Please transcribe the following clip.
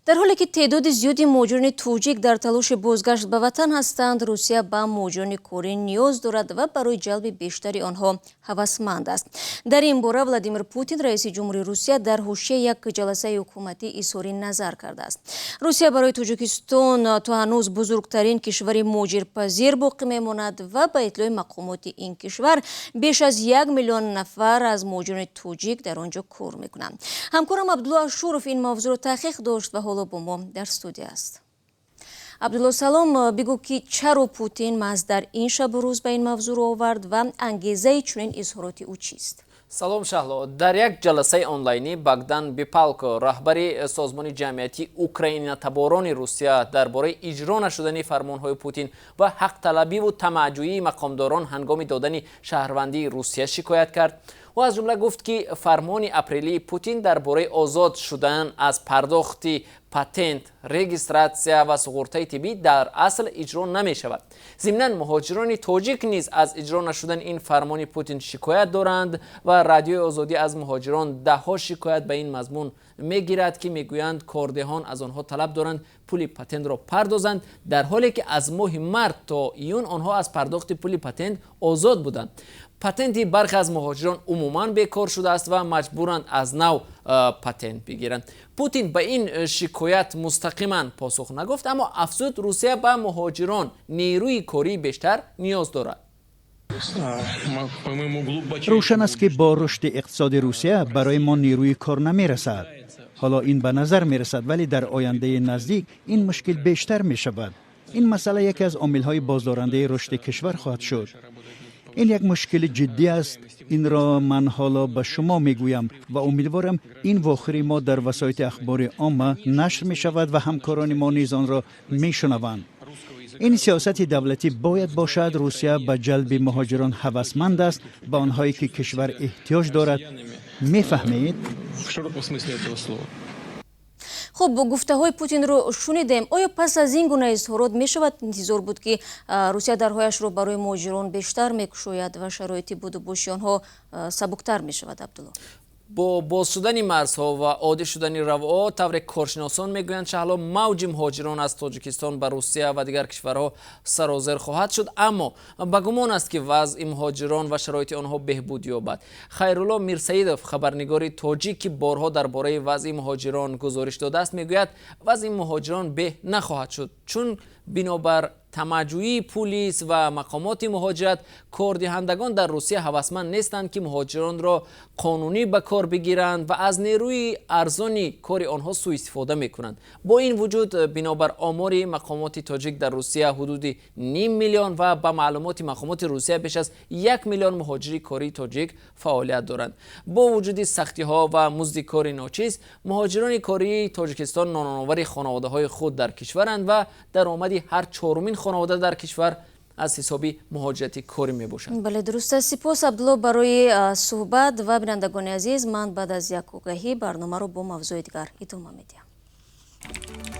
در حالی که تعداد زیادی مهاجران توجیک در تلاش بازگشت به وطن هستند، روسیه به مهاجران کره نیاز دارد و برای جلب بیشتر آنها هوسمند است. در این باره ولادیمیر پوتین رئیس جمهوری روسیه در حاشیه یک جلسه حکومتی اظهار نظر کرده است. روسیه برای تاجیکستان تا هنوز بزرگترین کشور مهاجرپذیر باقی میماند و به اطلاع مقامات این کشور بیش از 1 میلیون نفر از مهاجران توجیک در آنجا کار میکنند. همکارم عبدالله اشورف این موضوع را تحقیق داشت و حالا با ما در استودیو است. عبدالله سلام، بگو که چرا پوتین محض در این شب و روز به این موضوع آورد و انگیزه چنین اظهاراتی او چیست؟ سلام شهلا. در یک جلسه آنلاینی باگدان بیپالکو رهبر سازمان جمعیتی اوکراین تباران روسیه درباره اجرا نشدن فرمانهای پوتین و حق طلبی و تماجویی مقامداران هنگام دادن شهروندی روسیه شکایت کرد و از جمله گفت که فرمان اپریلی پوتین درباره آزاد شدن از پرداخت پاتنت، رجیستراسیا و سقورتای طبی در اصل اجرا نمی شود. ضمناً مهاجران تاجیک نیز از اجرا نشدن این فرمان پوتین شکایت دارند و رادیوی آزادی از مهاجران دهها شکایت به این مضمون میگیرد که میگویند کاردهان از آنها طلب دارند پول پاتنت را پردازند، در حالی که از ماه مارس تا ایون آنها از پرداخت پول پاتنت آزاد بودند. پاتنتی برخی از مهاجران عموماً بیکار شده است و مجبورند از نو پاتنت بگیرند. پوتین به این شکایت مستقیما پاسخ نگفت، اما افزود روسیه به مهاجران نیروی کاری بیشتر نیاز دارد. روشن است که با رشد اقتصاد روسیه برای ما نیروی کار نمی رسد. حالا این به نظر می رسد، ولی در آینده نزدیک این مشکل بیشتر می شود. این مسئله یکی از عامل‌های بازدارنده رشد کشور خواهد شد. این یک مشکل جدی است. این را من حالا به شما میگویم و امیدوارم این واخری ما در وسایل اخبار عامه نشر می شود و همکاران ما نیز آن را می شنوند. این سیاست دولتی باید باشد. روسیه به جلب مهاجران هوسمند است، به آنهایی که کشور احتیاج دارد. میفهمید؟ خب گفته های پوتین رو شنیدیم. آیا پس از این گونه اظهارات می شود انتظار بود که روسیه درهایش رو برای مهاجران بیشتر می‌گشاید و شرایطی بود و باشی آنها سبکتر می شود؟ عبدالله، با باز شدن مرزها و عادی شدن روا، طور کارشناسان میگویند شهلا موج مهاجران از تاجیکستان به روسیه و دیگر کشورها سرازیر خواهد شد، اما به گمان است که وضع مهاجران و شرایط آنها بهبود یابد. خیرالله میرسیدوف، خبرنگار تاجیک که بارها درباره وضع مهاجران گزارش داده است، میگوید وضع مهاجران به نخواهد شد، چون بنابر تماجویی پلیس و مقامات مهاجرت کاردهندگان در روسیه هوسمند نیستند که مهاجران را قانونی به کار بگیرند و از نیروی ارزانی کار آنها سوء استفاده میکنند. با این وجود بنابر آمار مقامات تاجیک در روسیه حدود 0.5 میلیون و به معلومات مقامات روسیه بیش از 1 میلیون مهاجری کاری تاجیک فعالیت دارند. با وجود سختی ها و مزد کار ناچیز، مهاجران کاری تاجیکستان نانآور خانواده های خود در کشورند و درآمد هر چهارمین خانواده در کشور از حسابی مهاجرتی کاری می باشند. بله درست است. سپاس عبدالله برای صحبت و بینندگان عزیز، من بعد از یک آگهی برنامه رو با موضوع دیگر ادامه میدم.